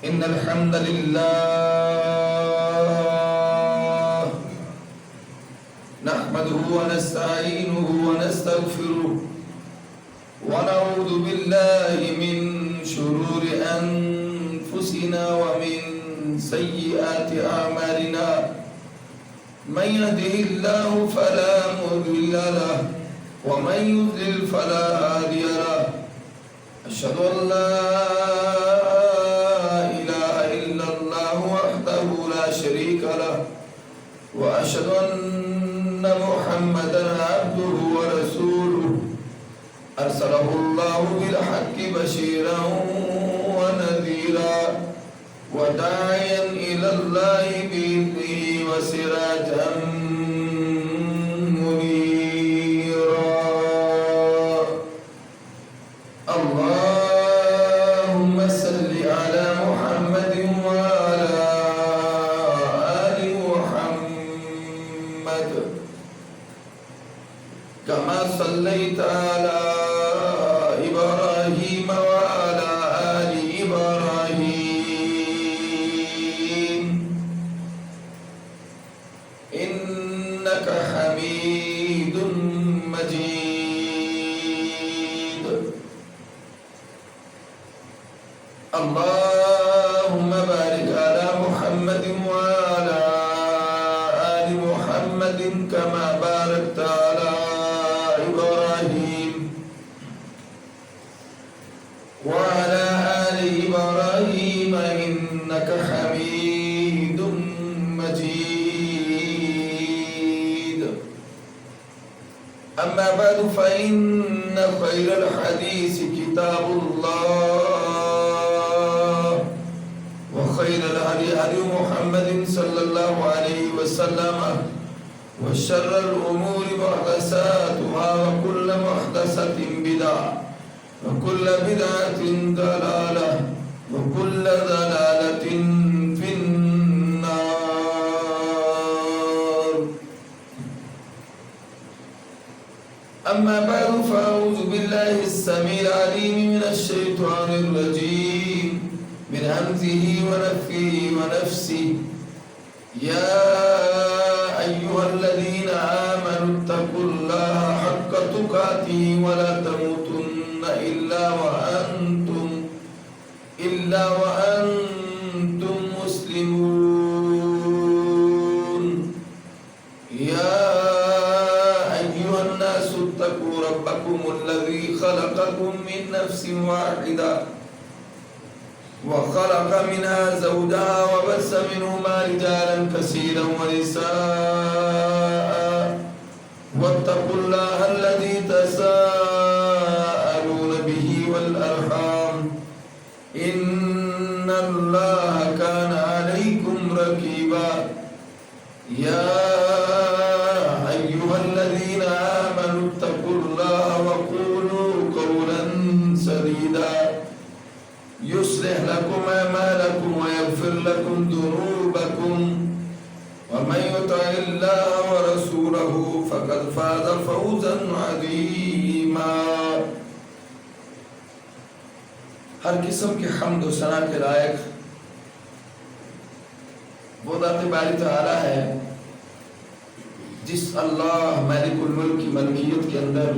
إن الحمد لله نحمده ونستعينه ونستغفره ونعوذ بالله من شرور أنفسنا ومن سيئات أعمالنا من يهده الله فلا مضل له ومن يضلل فلا هادي له أشهد أن لا إله إلا الله وحده لا شريك له وأشهد أن محمدا عبده ورسوله أرسله الله بالحق بشيرا ونذيرا وداعيا إلى الله بإذنه وسراجا منيرا اللهم صل على محمد وعلى آل محمد كما صليت على إبراهيم وعلى آل إبراهيم إنك حميد مجيد اللهم بارك على محمد وعلى آل محمد كما باركت على إبراهيم وعلى آل إبراهيم إنك حميد مجيد أما بعد فإن خير الحديث كتاب الله وخير الهدي هدي محمد صلى الله عليه وسلم وشر الأمور محدثاتها وكل محدثة بدعة وكل بدعة ضلالة وكل ضلالة في النار أما بعد فأعوذ بالله السميع العليم من الشيطان الرجيم من همزه ونفخه ونفسه يا أيها الذين آمنوا اتقوا الله حق تقاته ولا تموتن إلا وأنتم مسلمون يا أيها الناس اتقوا ربكم الذي خلقكم من نفس واحدة وخلق منها زوجها وبث منهما رجالا كثيرا ونساء واتقوا الله الذي تساءلون به والأرحام إن الله كان عليكم رقيبا يا أيها الذين آمنوا اتقوا الله وقولوا قولا سديدا يصلح لكم أعمالكم ويغفر لكم ذنوبكم ومن يطع الله ورسوله فقد فاز فوزا عظيما ہر قسم کے حمد و ثنا کے لائق وہ ذات باری تعالی ہے جس اللہ مالک الملک کی ملکیت کے اندر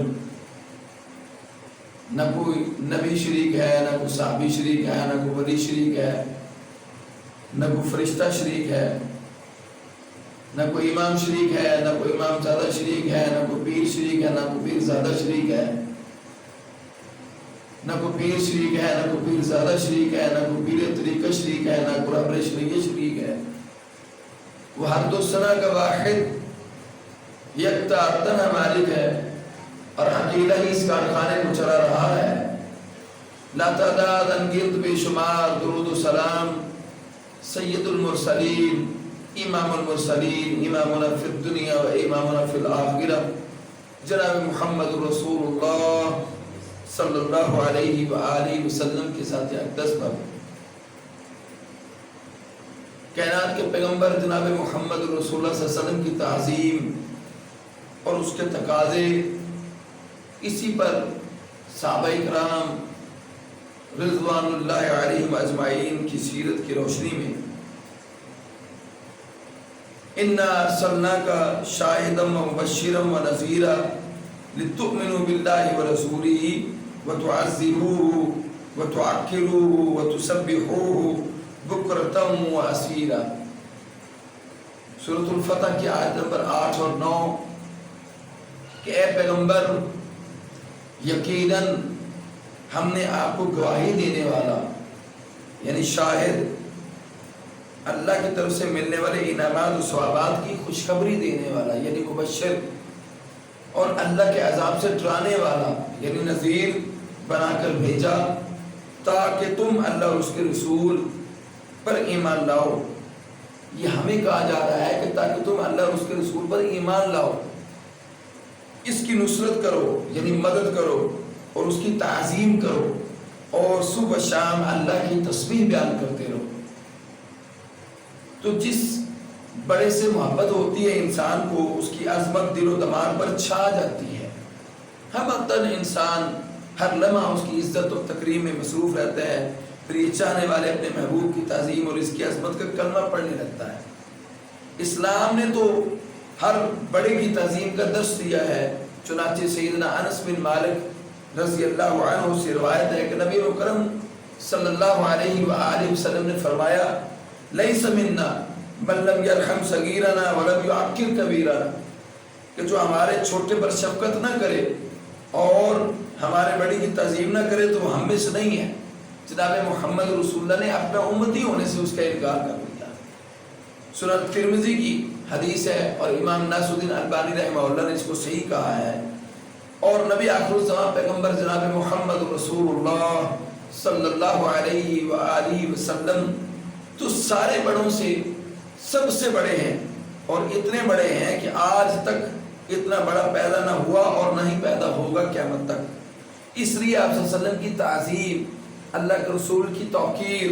نہ کوئی نبی شریک ہے، نہ کوئی صحابی شریک ہے، نہ کوئی ولی شریک ہے، نہ کوئی فرشتہ شریک ہے، نہ کوئی امام شریک ہے، نہ کوئی امام زادہ شریک ہے، نہ کوئی پیر شریک ہے، نہ کوئی پیر زادہ شریک ہے، نہ کوئی پیر شریک ہے، نہ کوئی پیر زادہ شریک ہے، نہ کوئی پیر طریقہ شریک ہے، نہ کوئی رہبر شریعہ شریک ہے۔ وہ حمد و ثنا کا واحد یکتا تنہا مالک ہے اور اکیلا ہی اس کارخانے کو چلا رہا ہے۔ لا تعداد انگنت بے شمار درود و سلام سید المرسلین امام المرسلین امامنا فی الدنیا و امامنا فی الآخرہ جناب محمد رسول اللہ صلی اللہ علیہ وآلہ وسلم کے ساتھ اقدس پر کائنات کے پیغمبر جناب محمد رسول اللہ صلی اللہ علیہ وسلم کی تعظیم اور اس کے تقاضے، اسی پر صحابہ کرام رضوان اللہ علیہم اجمعین کی سیرت کی روشنی میں انا ارسلناک شاہدا ومبشرا ونذیرا لتؤمنوا باللہ ورسولہ وتعزروہ وتعقروہ وتسبحوہ بکرۃ واصیلا۔ سورۃ الفتح کی آیت نمبر 8 اور 9 کہ اے پیغمبر یقیناً ہم نے آپ کو گواہی دینے والا یعنی شاہد، اللہ کی طرف سے ملنے والے انعامات و ثوابات کی خوشخبری دینے والا یعنی مبشر، اور اللہ کے عذاب سے ڈرانے والا یعنی نذیر بنا کر بھیجا تاکہ تم اللہ اور اس کے رسول پر ایمان لاؤ۔ یہ ہمیں کہا جا رہا ہے کہ تاکہ تم اللہ اور اس کے رسول پر ایمان لاؤ، اس کی نصرت کرو یعنی مدد کرو اور اس کی تعظیم کرو، اور صبح شام اللہ کی تسبیح بیان کرتے رہو۔ تو جس بڑے سے محبت ہوتی ہے انسان کو، اس کی عظمت دل و دماغ پر چھا جاتی ہے۔ ہم وطن انسان ہر لمحہ اس کی عزت و تکریم میں مصروف رہتا ہے، پھر یہ چاہنے والے اپنے محبوب کی تعظیم اور اس کی عظمت کا کلمہ پڑھنے لگتا ہے۔ اسلام نے تو ہر بڑے کی تعظیم کا درس دیا ہے، چنانچہ سیدنا انس بن مالک رضی اللہ عنہ سے روایت ہے کہ نبی مکرم صلی اللہ علیہ وآلہ وسلم نے فرمایا لیس منا من لم یرحم صغیرنا ولم یعقر کبیرنا، کہ جو ہمارے چھوٹے پر شفقت نہ کرے اور ہمارے بڑی کی تعظیم نہ کرے تو وہ ہم میں سے نہیں ہے۔ جناب محمد رسول اللہ نے اپنا امتی ہونے سے اس کا انکار کر دیا۔ سنن ترمذی کی حدیث ہے اور امام ناصر الدین البانی رحمہ اللہ نے اس کو صحیح کہا ہے، اور نبی آخر الزمان پیغمبر جناب محمد رسول اللہ صلی اللہ علیہ وآلہ وسلم تو سارے بڑوں سے سب سے بڑے ہیں، اور اتنے بڑے ہیں کہ آج تک اتنا بڑا پیدا نہ ہوا اور نہ ہی پیدا ہوگا قیامت تک۔ اس لیے آپ صلی اللہ علیہ وسلم کی تعظیم، اللہ کے رسول کی توقیر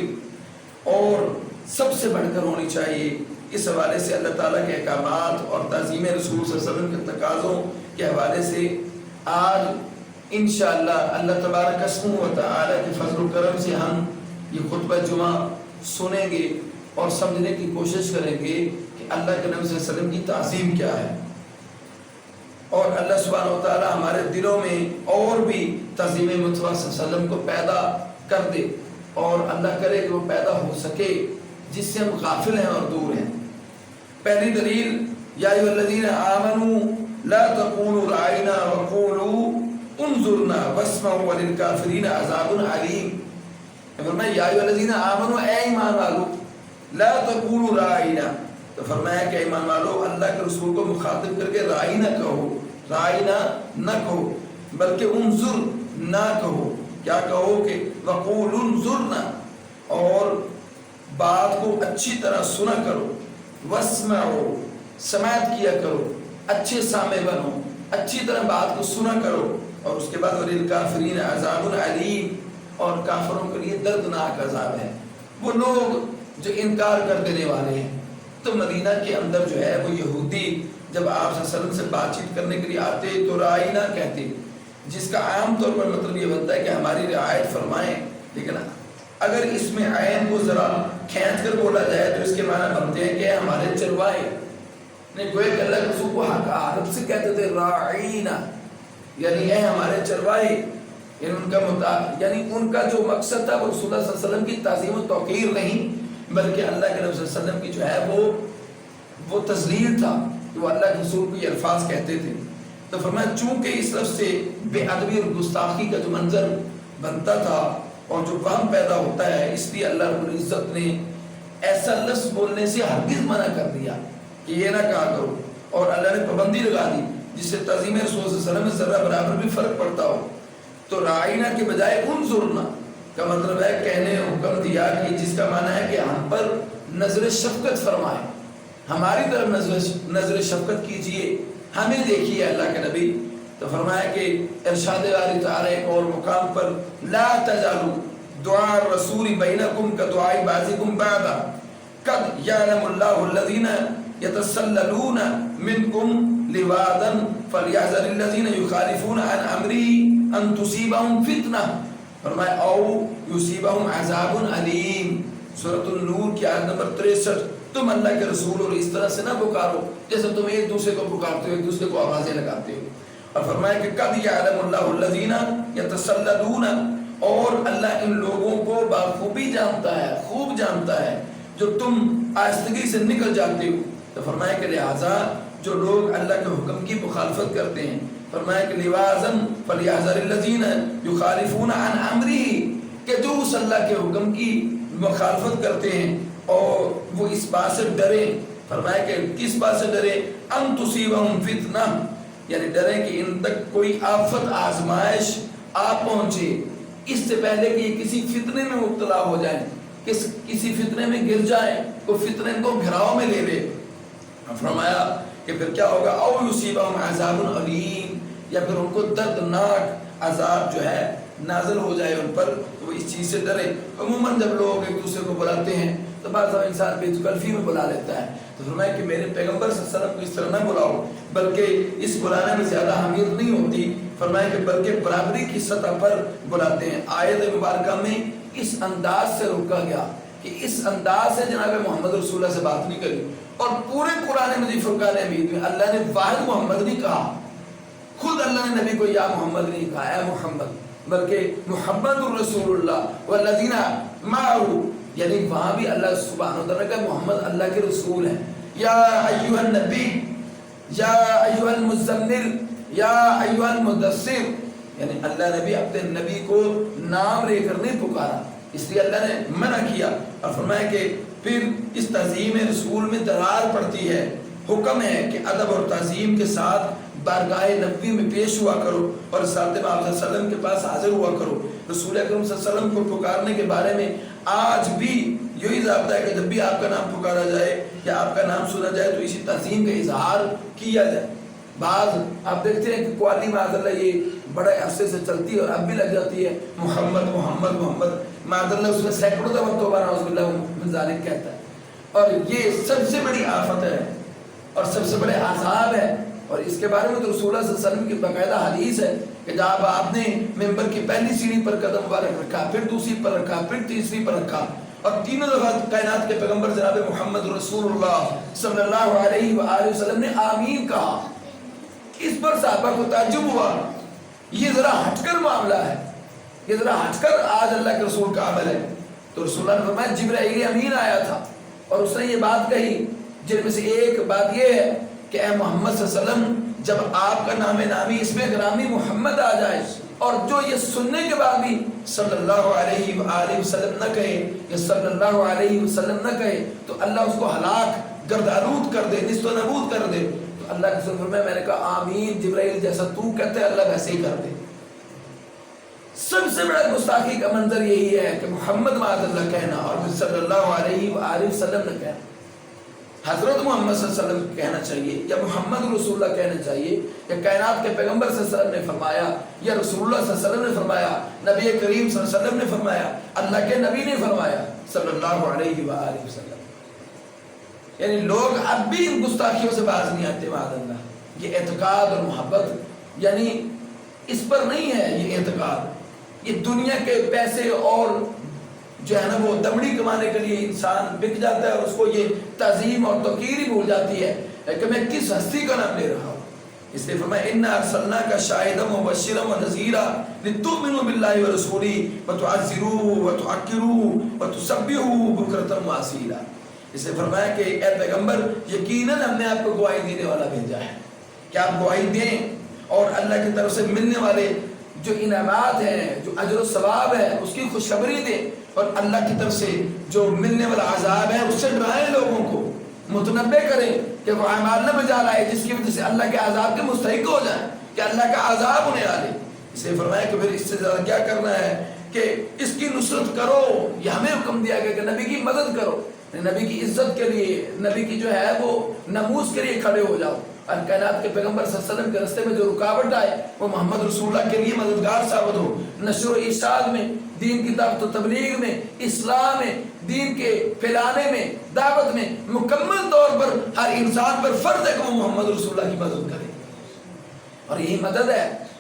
اور سب سے بڑھ کر ہونی چاہیے۔ اس حوالے سے اللہ تعالیٰ کے احکامات اور تعظیم رسول صلی اللہ علیہ وسلم کے تقاضوں کے حوالے سے آج انشاءاللہ اللہ تبارک اسمہ و تعالیٰ کے فضل و کرم سے ہم یہ خطبہ جمعہ سنیں گے اور سمجھنے کی کوشش کریں گے کہ اللہ کے نبی صلی اللہ علیہ وسلم کی تعظیم کیا ہے، اور اللہ سبحانہ و تعالیٰ ہمارے دلوں میں اور بھی تعظیم مصطفیٰ صلی اللہ علیہ وسلم کو پیدا کر دے، اور اللہ کرے کہ وہ پیدا ہو سکے جس سے ہم غافل ہیں اور دور ہیں۔ پہلی دلیل یا ایھا الذین آمنوا لا تقولوا رأینا وقولوا انظرنا واسمعوا وللکافرین عذاب علیم۔ فرمایا یا ایھا الذین آمنوا، اے ایمان والو، لا تقولوا رأینا، تو فرمایا کہ ایمان والو اللہ کے رسول کو مخاطب کر کے رائی نہ کہو، رائنا نہ کہو، بلکہ انظر نہ کہو، کیا کہو کہ وقول انظرنا، اور بات کو اچھی طرح سنا کرو، واسمعوا، سماعت کیا کرو، اچھے سامع بنو، اچھی طرح بات کو سنا کرو، اور اس کے بعد وللکافرین عذاب علیم، اور کافروں کے لیے دردناک عذاب ہے۔ وہ لوگ جو انکار کر دینے والے ہیں، تو مدینہ کے اندر جو ہے وہ یہودی جب آپ صلی اللہ علیہ وسلم سے بات چیت کرنے کے لیے آتے تو رائنا کہتے، جس کا عام طور پر مطلب یہ بنتا ہے کہ ہماری رعایت فرمائیں، لیکن اگر اس میں عین کو ذرا کھینچ کر بولا جائے تو اس کے معنی بنتے ہیں کہ ہمارے چروائے، گویا کہ اللہ کے رسول کو حقارت سے کہتے تھے راعینا، یعنی اے ہمارے چروائے، یعنی ان کا جو مقصد تھا وہ رسول اللہ صلی اللہ علیہ وسلم کی تعظیم و توقیر نہیں، بلکہ اللہ کے نبی صلی اللہ علیہ وسلم کی جو ہے وہ تذلیل تھا، وہ اللہ کے رسول کو یہ الفاظ کہتے تھے۔ تو فرمایا چونکہ اس لفظ سے بے ادبی اور گستاخی کا جو منظر بنتا تھا اور جو وہم پیدا ہوتا ہے، اس لیے اللہ رب العزت نے ایسا لفظ بولنے سے ہرگز منع کر دیا کہ یہ نہ کہا کرو، اور اللہ نے پابندی لگا دی جس سے تعظیم رسول صلی اللہ علیہ وسلم میں ذرہ برابر بھی فرق پڑتا ہو۔ تو رائنا کے بجائے انظرنا کا مطلب ہے کہنے حکم دیا کہ جس کا معنی ہے کہ ہم پر نظر شفقت فرمائے، ہماری طرف نظر شفقت کیجئے، ہمیں دیکھیے اللہ کے نبی۔ تو فرمایا کہ ارشاد باری تعالیٰ ایک اور مقام پر لا تجعلوا دعاء الرسول بینکم کدعاء بعضکم بعضا قد یعلم اللہ الذین یتسللون منکم لواذا فلیحذر الذین یخالفون عن امرہ ان تصیبہم فتنہ فرمایا او یصیبہم عذاب علیم، سورۃ النور کی آیت نمبر 63. تم اللہ کے رسول اور اس طرح سے نہ پکارو جیسے تم ایک دوسرے کو پکارتے ہو، ایک دوسرے کو آوازیں لگاتے ہو. اور فرمایا کہ قد یعلم اللہ الذین یتسللون، اور اللہ ان لوگوں کو بخوبی جانتا ہے، خوب جانتا ہے جو تم آہستگی سے نکل جاتے ہو. تو فرمایا کہ لہٰذا جو لوگ اللہ کے حکم کی مخالفت کرتے ہیں، فرمایا کہ لواذن فلیحذر الذین یخالفون عن امرہ، کہ جو اس اللہ کے حکم کی مخالفت کرتے ہیں اور وہ اس بات سے ڈرے. فرمایا کہ کس بات سے ڈرے؟ ان تصیبہم فتنہ، یعنی ڈرے کہ ان تک کوئی آفت آزمائش آ پہنچے اس سے پہلے کہ یہ کسی فتنے میں مبتلا ہو جائیں، کسی فتنے میں گر جائیں، کوئی فتنے کو گھراؤ میں لے لے. فرمایا کہ پھر کیا ہوگا؟ او یصیبہم عذاب علیم، یا پھر ان کو دردناک عذاب جو ہے نازل ہو جائے ان پر، تو وہ اس چیز سے ڈرے. عموماً جب لوگ ایک دوسرے کو بلاتے ہیں تو بعض دفعہ انسان بے تکلفی میں بلا لیتا ہے. تو فرمایا کہ میرے پیغمبر صلی اللہ علیہ وسلم کو اس طرح نہ بلاؤ، بلکہ اس بلانے میں زیادہ اہمیت نہیں ہوتی. فرمایا کہ بلکہ برابری کی سطح پر بلاتے ہیں. آیت مبارکہ میں اس انداز سے روکا گیا کہ اس انداز سے جناب محمد رسول اللہ سے بات نہیں کری. اور پورے قرآن مجید فرقان حمید میں اللہ نے واحد محمد نہیں کہا، خود اللہ نے نبی کو یا محمد نہیں کہا اے محمد، بلکہ محمد الرسول اللہ والذین معہ، یعنی وہاں بھی اللہ سبحانہ و تعالیٰ کا محمد اللہ کے رسول ہیں. یا ایھا النبی، یا ایھا المزمل، یا ایھا المدثر، یعنی اللہ نے بھی اپنے نبی کو نام لے کر نہیں پکارا، اس لیے اللہ نے منع کیا. اور فرمایا کہ پھر اس تعظیم رسول میں درار پڑتی ہے. حکم ہے کہ ادب اور تعظیم کے ساتھ بارگاہ نبوی میں پیش ہوا کرو اور رسالت میں آپ صلی اللہ علیہ وسلم کے پاس حاضر ہوا کرو. رسول اکرم صلی اللہ علیہ وسلم کو پکارنے کے بارے میں آج بھی یہی ضابطہ ہے کہ جب بھی آپ کا نام پکارا جائے یا آپ کا نام سنا جائے تو اسی تعظیم کا اظہار کیا جائے. بعض آپ دیکھتے ہیں کہ قوالی معاذ اللہ یہ بڑے عرصے سے چلتی ہے اور اب بھی لگ جاتی ہے محمد محمد محمد، معاذ اللہ اس میں سینکڑوں دفعہ توبہ نعوذ باللہ من ذالک کہتا ہے. اور یہ سب سے بڑی آفت ہے اور سب سے بڑے عذاب ہے. اور اس کے بارے میں تو رسول اللہ صلی اللہ علیہ وسلم کی باقاعدہ حدیث ہے کہ جب آپ نے ممبر کی پہلی سیڑھی پر قدم مبارک رکھا، پھر دوسری پر رکھا، پھر تیسری پر رکھا، اور تینوں دفعہ کائنات کے پیغمبر جناب محمد رسول اللہ صلی اللہ علیہ وآلہ وسلم نے آمین کہا. اس پر صحابہ کو تعجب ہوا، یہ ذرا ہٹ کر معاملہ ہے، یہ ذرا ہٹ کر آج اللہ کے رسول کا عمل ہے. تو رسول اللہ نے فرمایا جبرائیل امین آیا تھا اور اس نے یہ بات کہی، جن میں سے ایک بات یہ ہے کہ اے محمد صلی اللہ علیہ وسلم جب آپ کا نام نامی اس میں گرامی محمد آ جائے اور جو یہ سننے کے بعد بھی صلی اللہ علیہ وآلہ وسلم نہ کہے یا صلی اللہ علیہ وسلم نہ کہے تو اللہ اس کو ہلاک گردآلود کر دے، نیست و نابود کر دے. تو اللہ کے رسول فرمایا میں نے کہا آمین جبرائیل، جیسا تو کہتے ہیں اللہ ویسے ہی کر دے. سب سے بڑا گستاخی کا منظر یہی ہے کہ محمد معاذ اللہ کہنا اور صلی اللہ علیہ وآلہ وسلم نے کہنا. حضرت محمد صلی اللہ علیہ وسلم کہنا چاہیے یا محمد رسول اللہ کہنا چاہیے یا کائنات کے پیغمبر صلی اللہ علیہ وسلم نے فرمایا یا رسول اللہ صلی اللہ علیہ وسلم نے فرمایا، نبی کریم صلی اللہ علیہ وسلم نے فرمایا، اللہ کے نبی نے فرمایا صلی اللہ علیہ وآلہ وسلم. یعنی لوگ اب بھی ان گستاخیوں سے باز نہیں آتے معاذ اللہ. یہ اعتقاد اور محبت یعنی اس پر نہیں ہے. یہ اعتقاد یہ دنیا کے پیسے اور جو ہے نا وہ دمڑی کمانے کے لیے انسان بک جاتا ہے اور اس کو یہ تعظیم اور توقیر ہی بھول جاتی ہے کہ میں کس ہستی کا نام لے رہا ہوں. اس لیے فرمایا انا ارسلناک شاہدا ومبشرا ونذیرا لتؤمنوا باللہ ورسولہ وتعزروہ وتوقروہ وتسبحوہ بکرۃ واصیلا. اس نے فرمایا کہ اے پیغمبر یقیناً ہم نے آپ کو گواہی دینے والا بھیجا ہے کہ آپ گواہی دیں اور اللہ کی طرف سے ملنے والے جو انعامات ہیں، جو اجر و ثواب ہے اس کی خوشخبری دیں، اور اللہ کی طرف سے جو ملنے والا عذاب ہے اس سے ڈرائیں، لوگوں کو متنبع کریں کہ وہ اعمال نہ بجا لائے جس کی وجہ سے اللہ کے عذاب کے مستحق ہو جائیں کہ اللہ کا عذاب انہیں آ لے. اس نے فرمایا کہ پھر اس سے زیادہ کیا کرنا ہے کہ اس کی نصرت کرو. یہ ہمیں حکم دیا گیا کہ نبی کی مدد کرو، نبی کی عزت کے لیے، نبی کی جو ہے وہ نموز کے لیے کھڑے ہو جاؤ. اور کائنات کے پیغمبر صلی اللہ علیہ وسلم کے راستے میں جو رکاوٹ آئے وہ محمد رسول اللہ کے لیے مددگار ثابت ہو. نشر و ارشاد میں، دین کی دعوت و تبلیغ میں، اصلاح میں، دین کے پھیلانے میں، دعوت میں مکمل طور پر ہر انسان پر فرض ہے کہ وہ محمد رسول اللہ کی مدد کرے. اور یہی مدد ہے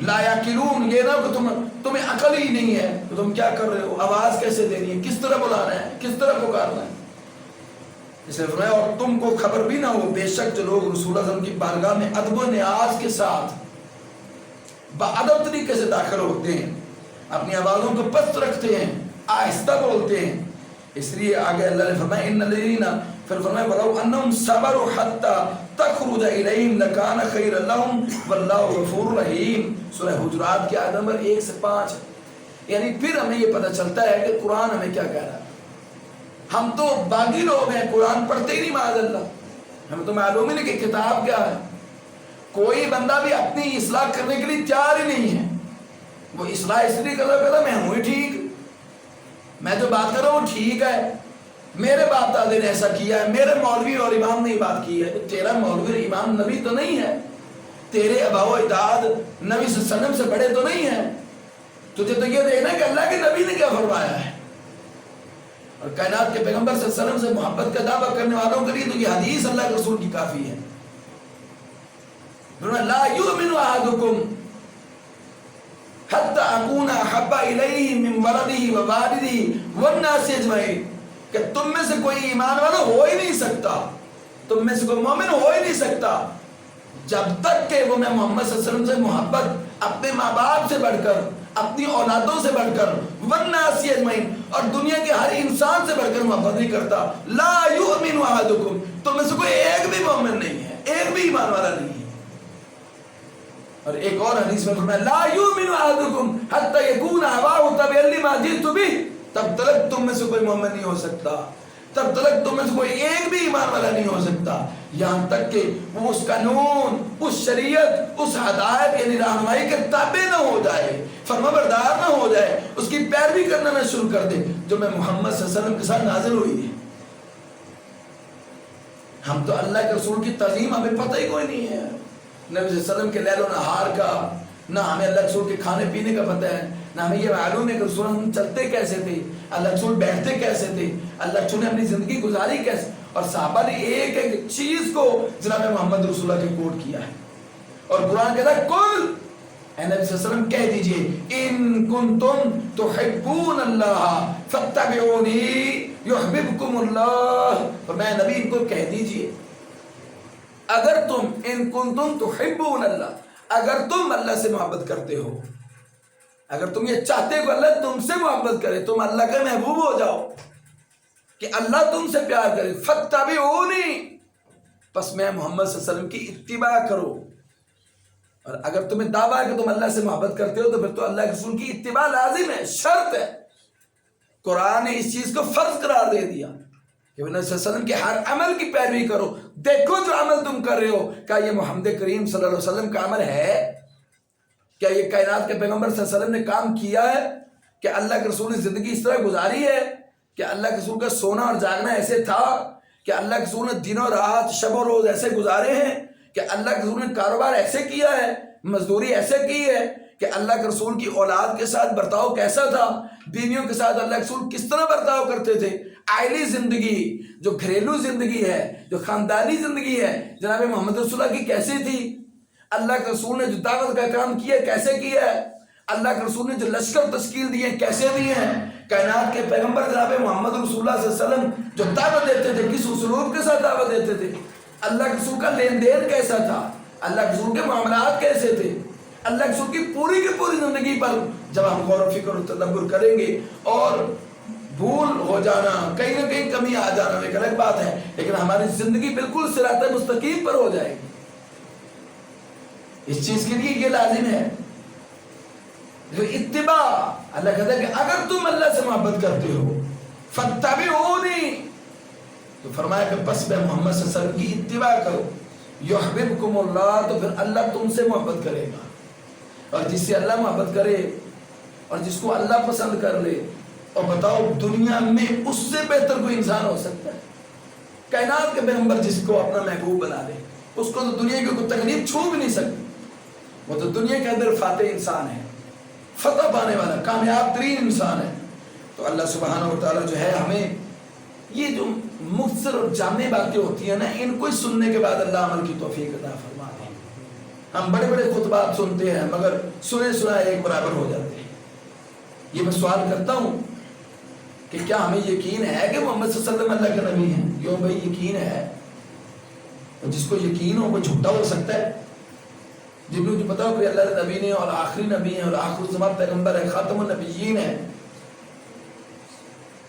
لا یعقلون، یہ نہ کہ تمہیں عقل ہی نہیں ہے تو تم کیا کر رہے ہو، آواز کیسے دینی ہے، کس طرح بلانا ہے، کس طرح پکارنا ہے. اس نے فرمایا اور تم کو خبر بھی نہ ہو بے شک جو لوگ رسول اللہ صلی اللہ علیہ وسلم کی بارگاہ میں ادب و نیاز کے ساتھ بادب طریقے سے داخل ہوتے ہیں، اپنی آوازوں کو پست رکھتے ہیں، آہستہ بولتے ہیں. اس لیے آگے اللہ نے فرمایا ان الذین، پھر فرمایا ولو انہم صبروا حتی تخرج الیہم لکان خیر لہم واللہ غفور رحیم. سورہ حجرات کی آیت نمبر 1 سے 5. یعنی پھر ہمیں یہ پتہ چلتا ہے کہ قرآن ہمیں کیا کہہ رہا ہے. ہم تو باغی لوگ ہیں، قرآن پڑھتے ہی نہیں معاذ اللہ، ہمیں تو معلوم ہی نہیں کہ کتاب کیا ہے. کوئی بندہ بھی اپنی اصلاح کرنے کے لیے تیار ہی نہیں ہے. وہ اصلاح اس لیے کرتا میں ہوں ہی ٹھیک، میں جو بات کر رہا ہوں ٹھیک ہے، میرے باپ دادے نے ایسا کیا ہے، میرے مولوی اور امام نے یہ بات کی ہے. تیرا مولوی اور امام نبی تو نہیں ہے، تیرے آبا و اجداد نبی صلی اللہ علیہ وسلم سے بڑے تو نہیں ہیں. تجھے تو یہ دیکھنا کہ اللہ کے نبی نے کیا فرمایا ہے. اور کائنات کے پیغمبر صلی اللہ علیہ وسلم سے محبت کا دعویٰ کرنے والوں کے لیے تو یہ حدیث اللہ کے رسول کی کافی ہے. لا یؤمن احدکم حتی اکون احب الیہ من ولدہ ووالدہ والناس اجمعین، کہ تم میں سے کوئی ایمان والا ہو ہی نہیں سکتا، تم میں سے کوئی مومن ہو ہی نہیں سکتا جب تک کہ وہ میں محمد صلی اللہ علیہ وسلم سے محبت اپنے ماں باپ سے بڑھ کر، اپنی اولادوں سے بڑھ کر، والناس اجمعین، اور دنیا کے ہر انسان سے بڑھ کر محبت نہیں کرتا. لا یؤمن احدکم، تم میں سے کوئی ایک بھی مومن نہیں ہے، ایک بھی ایمان والا نہیں ہے. اور ایک اور حدیث میں فرمایا لا یؤمن احدکم حتی یکون هواه تبعا لما جئت به، تب تک تم میں سے کوئی مومن نہیں ہو سکتا، تب تک تم میں سے کوئی ایک بھی ایمان والا نہیں ہو سکتا یہاں تک کہ وہ اس قانون، اس شریعت، اس ہدایت یعنی رہنمائی کے تابع نہ ہو جائے، فرما بردار نہ ہو جائے، اس کی پیروی کرنا نہ شروع کر دے جو میں محمد صلی اللہ علیہ وسلم کے ساتھ نازل ہوئی ہے. ہم تو اللہ کے رسول کی تعظیم ہمیں پتہ ہی کوئی نہیں ہے، نبی صلی اللہ علیہ وسلم کے لیل و نہار کا، نہ ہمیں اللہ کے رسول کے کھانے پینے کا پتہ ہے، نہ ہمیں یہ معلوم ہے کہ رسول ہم چلتے کیسے تھے، اللہ کے رسول بیٹھتے کیسے تھے، اللہ کے رسول نے اپنی زندگی گزاری کیسے. اور صحابہ نے ایک ایک چیز کو جناب محمد رسول اللہ کے کوٹ کیا ہے. اور قرآن کہتا ہے کل، اے نبی صلی اللہ علیہ وسلم کہہ دیجئے ان کنتم تحبون اللہ فاتبعونی یحببکم اللہ. اور میں نبی ان کو کہہ دیجئے اگر تم ان کنتم تحبون اللہ، اگر تم اللہ سے محبت کرتے ہو، اگر تم یہ چاہتے ہو کہ اللہ تم سے محبت کرے، تم اللہ کا محبوب ہو جاؤ، کہ اللہ تم سے پیار کرے، فاتبعونی، پس میں محمد صلی اللہ علیہ وسلم کی اتباع کرو. اور اگر تمہیں دعویٰ ہے کہ تم اللہ سے محبت کرتے ہو تو پھر تو اللہ کے رسول کی اتباع لازم ہے، شرط ہے. قرآن نے اس چیز کو فرض قرار دے دیا کہ نبی صلی اللہ علیہ وسلم کے ہر عمل کی پیروی کرو. دیکھو جو عمل تم کر رہے ہو کیا یہ محمد کریم صلی اللہ علیہ وسلم کا عمل ہے؟ کیا یہ کائنات کے پیغمبر صلی اللہ علیہ وسلم نے کام کیا ہے؟ کہ اللہ کے رسول نے زندگی اس طرح گزاری ہے؟ کہ اللہ کے رسول کا سونا اور جاگنا ایسے تھا؟ کہ اللہ کے رسول نے دن و رات، شب و روز ایسے گزارے ہیں؟ کہ اللہ کے رسول نے کاروبار ایسے کیا ہے، مزدوری ایسے کی ہے؟ کہ اللہ کے رسول کی اولاد کے ساتھ برتاؤ کیسا تھا، بیویوں کے ساتھ اللہ کے رسول کس طرح برتاؤ کرتے تھے؟ عائلی زندگی، جو گھریلو زندگی ہے، جو خاندانی زندگی ہے، جناب محمد رسول اللہ کی کیسی تھی؟ اللہ کے رسول نے جو دعوت کا کام کیا کیسے کیا ہے؟ اللہ کے رسول نے جو لشکر تشکیل دیے کیسے دیے ہیں؟ کائنات کے پیغمبر جناب محمد رسول اللہ صلی اللہ علیہ وسلم جو دعوت دیتے تھے کس اسلوب کے ساتھ دعوت دیتے تھے؟ اللہ کے رسول کا لین دین کیسا تھا؟ اللہ کے رسول کے معاملات کیسے تھے؟ اللہ کے رسول کی پوری زندگی پر جب ہم غور و فکر و تدبر کریں گے، اور بھول ہو جانا، کہیں نہ کہیں کمی آ جانا ایک الگ بات ہے، لیکن ہماری زندگی بالکل صراط مستقیم پر ہو جائے گی. اس چیز کے لیے یہ لازم ہے جو اتباع. اللہ کہتا ہے کہ اگر تم اللہ سے محبت کرتے ہو فاتبعونی، تو فرمایا کہ پس میں محمد صلی اللہ علیہ وسلم کی اتباع کرو، یحببکم اللہ، تو پھر اللہ تم سے محبت کرے گا. اور جس سے اللہ محبت کرے اور جس کو اللہ پسند کر لے، اور بتاؤ دنیا میں اس سے بہتر کوئی انسان ہو سکتا ہے؟ کائنات کے پیغمبر جس کو اپنا محبوب بنا لے، اس کو تو دنیا کی کوئی تکلیف چھو بھی نہیں سکتی. وہ تو دنیا کے اندر فاتح انسان ہے، فتح پانے والا کامیاب ترین انسان ہے. تو اللہ سبحانہ و تعالیٰ جو ہے ہمیں یہ جو مختصر اور جامع باتیں ہوتی ہیں نا، ان کو سننے کے بعد اللہ عمل کی توفیق عطا فرما دے. ہم بڑے بڑے خطبات سنتے ہیں مگر سنے سنا ایک برابر ہو جاتے ہیں. یہ میں سوال کرتا ہوں کہ کیا ہمیں یقین ہے کہ محمد صلی اللہ علیہ وسلم اللہ کے نبی ہیں؟ کیوں بھائی یقین ہے. اور جس کو یقین ہو وہ جھوٹا ہو سکتا ہے؟ جن کو جو پتا ہو کہ اللہ کے نبی نے اور آخری نبی ہیں اور آخر الزمان پیغمبر ہے، خاتم النبیین ہے،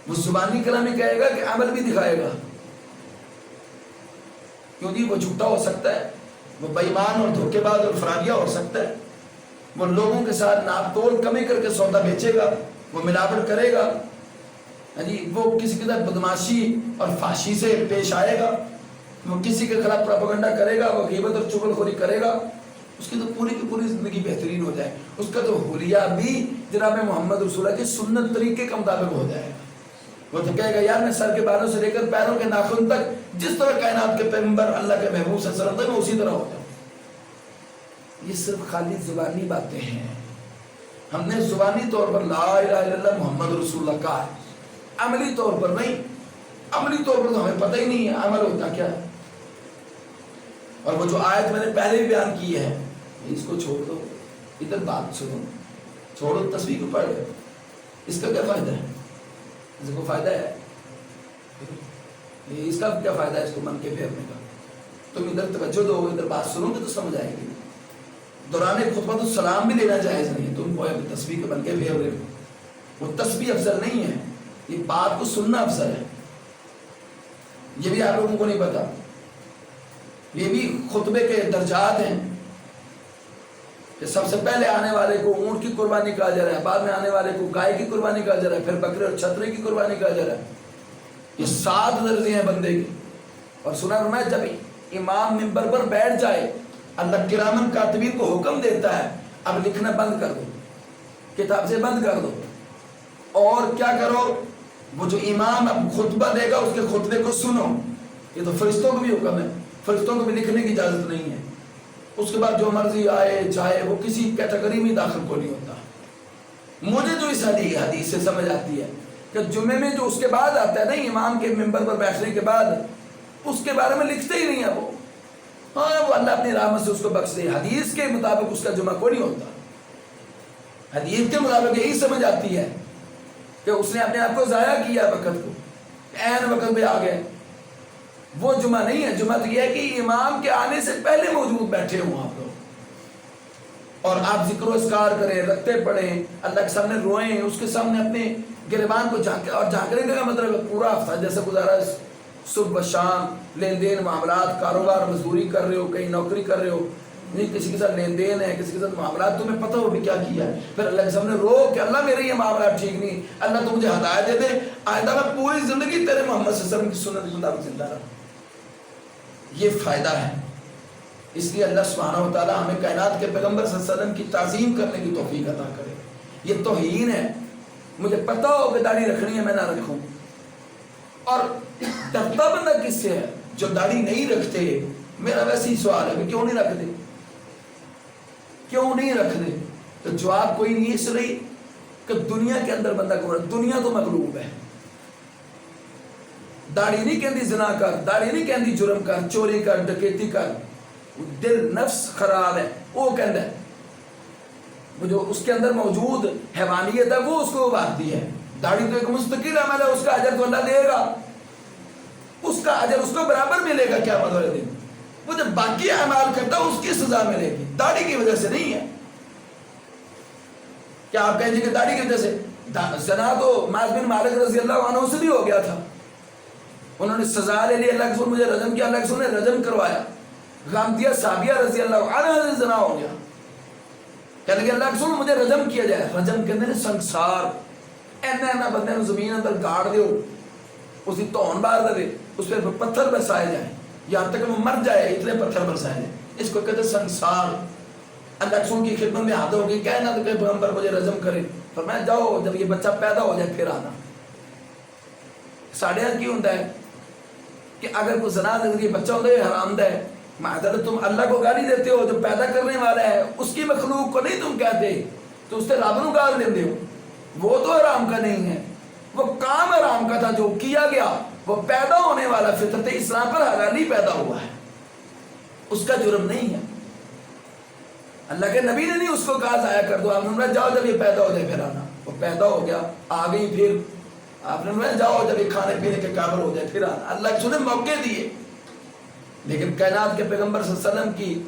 وہ زبانی کلامی کہے گا کہ عمل بھی دکھائے گا؟ کیونکہ وہ جھوٹا ہو سکتا ہے، وہ بے ایمان اور دھوکے باز اور فراڈیا ہو سکتا ہے، وہ لوگوں کے ساتھ ناپ تول کمی کر کے سودا بیچے گا، وہ ملاوٹ کرے گا، وہ کسی کے ساتھ بدماشی اور فحشی سے پیش آئے گا، وہ کسی کے خلاف پروپیگنڈا کرے گا، وہ غیبت اور چغل خوری کرے گا. اس کی تو پوری کی پوری زندگی بہترین ہو جائے. اس کا تو حلیہ بھی جناب محمد رسول اللہ کی سنت طریقے کے مطابق ہو جائے گا. وہ تو کہے گا یار میں سر کے بالوں سے لے کر پیروں کے ناخن تک جس طرح کائنات کے پیغمبر اللہ کے محبوب صلی اللہ علیہ وسلم تھے میں اسی طرح ہوتا ہوں. یہ صرف خالی زبانی باتیں ہیں. ہم نے زبانی طور پر لا الہ الا اللہ محمد رسول اللہ کہا ہے، عملی طور پر نہیں. عملی طور پر تو ہمیں پتہ ہی نہیں ہے عمل ہوتا کیا ہے. اور وہ جو آیت میں نے پہلے بھی بیان کی ہے، اس کو چھوڑ دو، ادھر بات سنو، چھوڑو تسبیح کو پڑھ لو. اس کا کیا فائدہ ہے؟ اس کو فائدہ ہے؟ اس کا کیا فائدہ ہے اس کو من کے پھیرنے کا؟ تم ادھر توجہ دو، ادھر بات سنو گے تو سمجھ آئے گی. دوران خطبہ تو سلام بھی دینا جائز نہیں. تم کو تسبیح کے بن کے پھیر رہے ہو، وہ تسبیح افضل نہیں ہے، یہ بات کو سننا افضل ہے. یہ بھی آپ لوگوں کو نہیں پتا. یہ بھی خطبے کے درجات ہیں کہ سب سے پہلے آنے والے کو اونٹ کی قربانی کہا جا رہا ہے، بعد میں آنے والے کو گائے کی قربانی کہا جا رہا ہے، پھر بکرے اور چھترے کی قربانی کہا جا رہا ہے. یہ 7 درجے ہیں بندے کے. اور سنا فرمایا جب امام منبر پر بیٹھ جائے اللہ کرامن کاتبین کو حکم دیتا ہے اب لکھنا بند کر دو، کتاب سے بند کر دو، اور کیا کرو، وہ جو امام اب خطبہ دے گا اس کے خطبے کو سنو. یہ تو فرشتوں کو بھی حکم ہے، فرشتوں کو بھی لکھنے کی اجازت نہیں ہے. اس کے بعد جو مرضی آئے جائے وہ کسی کیٹیگری میں داخل کو نہیں ہوتا. مجھے جو اس حدیث سے سمجھ آتی ہے کہ جمعے میں جو اس کے بعد آتا ہے نا امام کے منبر پر بیٹھنے کے بعد، اس کے بارے میں لکھتے ہی نہیں ہے وہ. ہاں وہ اللہ اپنی رحمت سے اس کو بخش دے. حدیث کے مطابق اس کا جمعہ کوئی نہیں ہوتا. حدیث کے مطابق یہی سمجھ آتی ہے کہ اس نے اپنے آپ کو ضائع کیا وقت کو، عین وقت میں آ گئے. وہ جمعہ نہیں ہے. جمعہ تو یہ ہے کہ امام کے آنے سے پہلے موجود بیٹھے ہوں آپ لوگ، اور آپ ذکر و اذکار کریں، رکھتے پڑھیں، اللہ کے سامنے روئیں، اس کے سامنے اپنے گریبان کو جھانکیں. اور جھانکنے کا مطلب ہے پورا ہفتہ جیسے گزارا صبح شام لین دین معاملات، کاروبار، مزدوری کر رہے ہو، کہیں نوکری کر رہے ہو، نہیں کسی کے ساتھ لین دین ہے، کسی کے ساتھ معاملات، تمہیں پتہ ہو بھی کیا کیا ہے، پھر اللہ کے سامنے رو کہ اللہ میرے یہ معاملات ٹھیک نہیں، اللہ تو مجھے ہدایت دے دے، آئندہ میں پوری زندگی تیرے محمد صلی اللہ علیہ وسلم کی سنت کے مطابق زندہ رہا. یہ فائدہ ہے. اس لیے اللہ سبحانہ و تعالی ہمیں کائنات کے پیغمبر صلی اللہ علیہ وسلم کی تعظیم کرنے کی توفیق عطا کرے. یہ توہین ہے. مجھے پتہ ہو کہ داڑھی رکھنی ہے میں نہ رکھوں. اور ڈرتا بندہ کس سے ہے؟ جو داڑھی نہیں رکھتے. میرا ویسے ہی سوال ہے کہ کیوں نہیں رکھتے؟ کیوں نہیں رکھتے؟ تو جواب کوئی نہیں. اس لیے کہ دنیا کے اندر بندہ کو دنیا تو مغلوب ہے. داڑھی نہیں کہندی زنا کر، داڑھی نہیں کہندی جرم کر، چوری کر، ڈکیتی کر. دل نفس خراب ہے وہ کہندا ہے. وہ جو اس کے اندر موجود حیوانیت ہے وہ اس کو ابھارتی ہے. داڑھی تو ایک مستقل عمل ہے، اس کا اجر تو اللہ دے گا، اس کا اجر اس کو برابر ملے گا قیامت والے دن. وہ جب باقی اعمال کرتا ہے اس کی سزا ملے گی، داڑھی کی وجہ سے نہیں ہے. کیا آپ کہیں گے کہ داڑھی کی وجہ سے؟ زنا تو معاذ بن مالک رضی اللہ عنہ سے بھی ہو گیا تھا. انہوں نے سزا لے لی، اللہ کے رسول مجھے رجم کیا، اللہ کے رسول نے رجم کروایا. غامدیہ صحابیہ رضی اللہ عنہ سے زنا ہو گیا. کہنے لگے اللہ کے رسول مجھے رجم کیا جائے. رجم کہتے ہیں سنسار، اینا بندے نے زمین اندر گاڑ دیو، اسی تون بار دے، اس پہ پتھر برسائے جائیں یہاں تک وہ مر جائے، اتنے پتھر برسائے جائیں. اس کو کہتے ہیں سنسار. اللہ کے رسول کی خدمت میں حاضر ہو گئی، کہنا تو کہ پیغمبر مجھے رجم کرے. فرمایا جاؤ جب یہ بچہ پیدا ہو جائے پھر آنا. ساڑھے کی ہوتا ہے کہ اگر کوئی زنا زندگی بچہ ہوتا ہے حرام دہ ہے، معذرت تم اللہ کو گالی دیتے ہو جو پیدا کرنے والا ہے، اس کی مخلوق کو نہیں تم کہتے، تو اس سے رب نو گال دیندے ہو. وہ تو حرام کا نہیں ہے، وہ کام حرام کا تھا جو کیا گیا. وہ پیدا ہونے والا فطرت اسلام پر حلالی پیدا ہوا ہے، اس کا جرم نہیں ہے. اللہ کے نبی نے نہیں اس کو کہا ضائع کر دو، آپ نے فرمایا جاؤ جب یہ پیدا ہو جائے پھر آنا، وہ پیدا ہو گیا آ گئی، پھر آپ نے فرمایا جاؤ جب یہ کھانے پینے کے قابل ہو جائے پھر آنا، اللہ کے سنے موقع دیے۔ لیکن کائنات کے پیغمبر صلی اللہ علیہ وسلم کی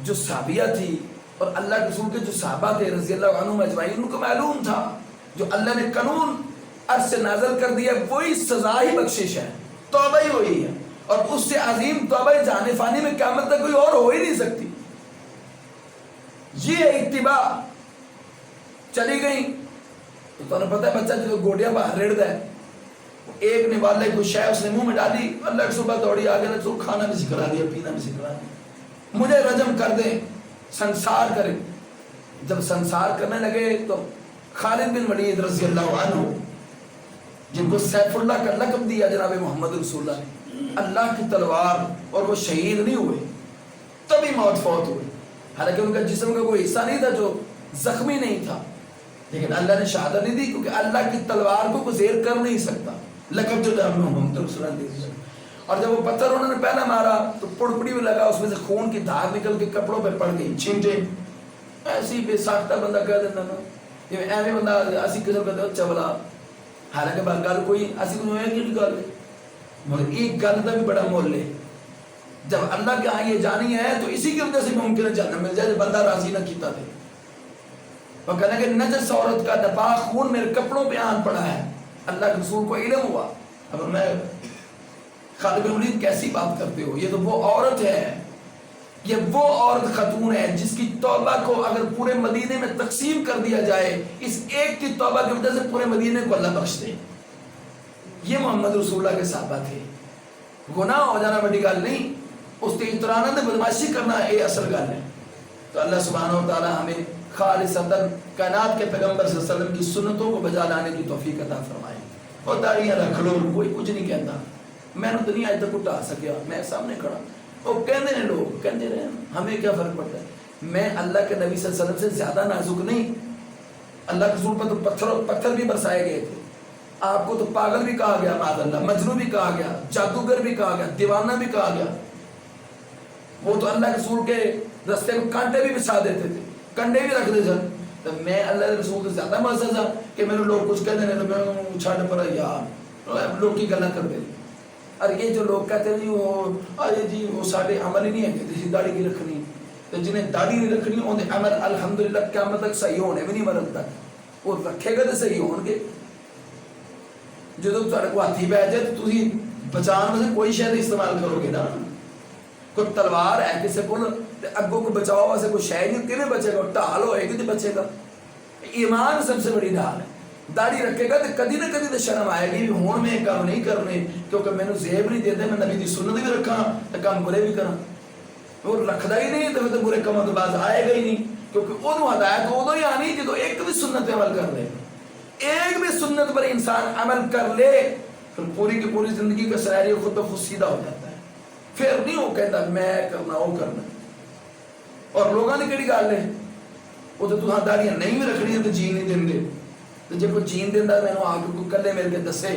جو صحابیہ تھی اور اللہ کے رسول کے جو صحابہ تھے رضی اللہ عنہم اجمعین، ان کو معلوم تھا جو اللہ نے قانون عرش سے نازل کر دیا وہی سزا ہی بخشش ہے، توبہ ہی وہی ہے، اور اس سے عظیم توبہ جانے فانی میں قیامت تک کوئی اور ہو ہی نہیں سکتی۔ یہ اتباع چلی گئی تو تمہیں پتہ ہے بچہ جو گوڑیاں باہر ریڑتا ہے، ایک نے والے کو شے اس نے منہ میں ڈالی، اللہ کی صبح دوڑی آگے نے تو کھانا بھی سکھلا دیا، پینا بھی سکھلا دیا، مجھے رجم کر دیں، سنسار کریں۔ جب سنسار کرنے لگے تو خالد بن ولید رضی اللہ عنہ، جن کو سیف اللہ کا لقب دیا جناب محمد رسول اللہ نے، اللہ کی تلوار، اور وہ شہید نہیں ہوئے، تبھی موت فوت ہوئے، حالانکہ ان کا جسم کا کوئی حصہ نہیں تھا جو زخمی نہیں تھا، لیکن اللہ نے شہادت نہیں دی کیونکہ اللہ کی تلوار کو کوئی زیر کر نہیں سکتا، لقب جو جناب محمد رسول اللہ نے دیا۔ اور جب وہ پتھر انہوں نے پہلا مارا تو پڑپڑی میں لگا، اس میں سے خون کی دھار نکل کے کپڑوں پہ پڑ گئی، چھینٹے۔ ایسی بے ساختہ بندہ کہہ دینا نا، یہ ایویں بندہ اسی قسم کا چولا، حالانکہ بات گل کوئی ایسی کوئی ہے کہ گل ہے، مگر ایک گل کا بھی بڑا مول ہے، جب اللہ کے ہاں یہ جانی ہے تو اسی کی وجہ سے ممکن ہے جنت مل جائے، بندہ راضی نہ کیتا تھے۔ وہ کہنا کہ نجس عورت کا نپاک خون میرے کپڑوں پہ آن پڑا ہے، اللہ کے رسول کو علم ہوا۔ اب میں خالد بن ولید کیسی بات کرتے ہو، یہ تو وہ عورت ہے، یہ وہ عورت خاتون ہے جس کی توبہ کو اگر پورے مدینے میں تقسیم کر دیا جائے، اس ایک کی توبہ کی وجہ سے پورے مدینے کو اللہ بخش دے۔ یہ محمد رسول اللہ کے صحابہ تھے۔ گناہ ہو جانا بڑی گل نہیں، اس کے احترام نے بدماشی کرنا یہ اصل گل ہے۔ تو اللہ سبحانہ و تعالی ہمیں خالصتاً کائنات کے پیغمبر صلی اللہ علیہ وسلم کی سنتوں کو بجا لانے کی توفیق عطا فرمائے۔ اور داڑیاں رکھ لو، کوئی کچھ نہیں کہتا، میں نے تو نہیں آج تک اٹھا سکیا، میں سامنے کھڑا، وہ کہنے ہیں لوگ، کہتے رہے، ہمیں کیا فرق پڑتا ہے؟ میں اللہ کے نبی صلی اللہ علیہ وسلم سے زیادہ نازک نہیں۔ اللہ کے رسول پر تو پتھر بھی برسائے گئے تھے، آپ کو تو پاگل بھی کہا گیا، معاذ اللہ، مجنون بھی کہا گیا، جادوگر بھی کہا گیا، دیوانہ بھی کہا گیا۔ وہ تو اللہ کے رسول کے رستے میں کانٹے بھی بچھا دیتے تھے، کنڈے بھی رکھ دیتے تھے۔ تو میں اللہ کے رسول سے زیادہ معزز تھا کہ میں نے لوگ کچھ کہتے ہیں تو میں چھاڑ پڑا، یار لوگ کی گلا کرتے تھے۔ اور یہ جو لوگ کہتے ہیں وہ ارے جی وہ سارے عمل ہی نہیں ہے کہ جی داڑھی کی رکھنی، تو جنہیں داڑھی نہیں رکھنی انہیں عمل الحمدللہ قیامت تک صحیح ہونے بھی نہیں، مرن تک وہ رکھے گا تو صحیح ہون گے۔ جو تمہارے کو ہاتھی بہ جائے تو تھی بچان میں سے کوئی شاید استعمال کرو گے نا، کوئی تلوار ہے کسی کو اگوں کو بچاؤ واسے کوئی شاید نہیں، کیویں بچے گا؟ ڈھال ہوئے گی تو بچے گا۔ ایمان سب سے بڑی ڈھال ہے۔ داڑھی رکھے گا تو کدی نہ کدی تو شرم آئے گی، ہون میں کام نہیں کرنے، کیونکہ میں نے زیب نہیں دیتے، میں نبی دی سنت بھی رکھا تو کام برے بھی کرا۔ وہ رکھدا ہی نہیں تو برے کاموں تو باز آئے گا ہی نہیں، کیونکہ انہوں ہدایت ادو ہی آنی جدو ایک بھی سنت پہ عمل کر لے، ایک بھی سنت پر انسان عمل کر لے پھر پوری کی پوری زندگی کا سینیریو خود بخود سیدھا ہو جاتا ہے۔ پھر نہیں وہ کہتا میں کرنا وہ کرنا۔ اور لوگوں نے کہڑی گل ہے، وہ تو تہاں داڑیاں نہیں بھی رکھنی تو جین نہیں دیں گے، تو جب کوئی جین دینا میں نے آ کے کوئی کلے میرے کے دسے،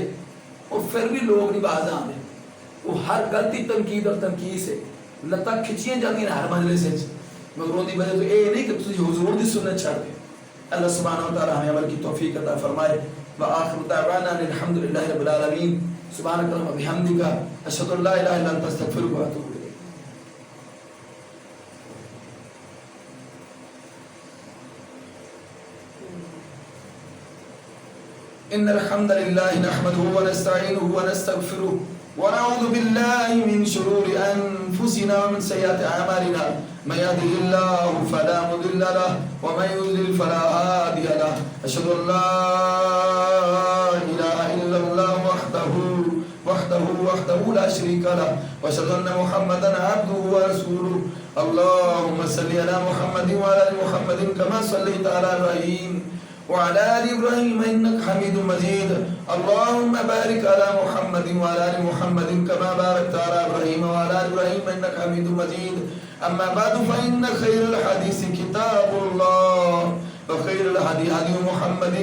اور پھر بھی لوگ نہیں باز آتے، وہ ہر غلطی تنقید اور تنقید سے لتاں کھچیاں جاتی ہیں ہر مجلس سے، مگر ان کی وجہ تو یہ نہیں کہ تسی حضور دی سنت چھڑ دیں۔ اللہ سبحانہ و تعالی ہمیں عمل کی توفیق عطا فرمائے۔ وآخر دعوانا الحمدللہ رب العالمین، سبحانک اللہم وبحمدک، اشہد ان لا الہ الا انت استغفرک واتوب الیک۔ ان الحمد لله نحمده ونستعينه ونستغفره ونعوذ بالله من شرور انفسنا ومن سيئات اعمالنا، من يهده الله فلا مضل له ومن يضلل فلا هادي له، اشهد ان لا اله الا الله وحده لا شريك له، واشهد ان محمدا عبده ورسوله۔ اللهم صل على محمد وعلى ال محمد كما صليت على ابراهيم وعلى آل إبراهيم إنك حميد مجيد، اللهم بارك على محمد وعلى آل محمد كما باركت على إبراهيم وعلى آل إبراهيم إنك حميد مجيد۔ أما بعد فإن خير الحديث كتاب الله، وخير الهدي هدي محمد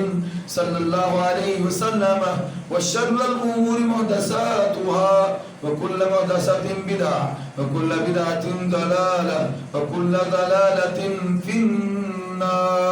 صلى الله عليه وسلم، وشر الأمور محدثاتها، وكل محدثة بدعة، وكل بدعة ضلالة وكل ضلالة في النار.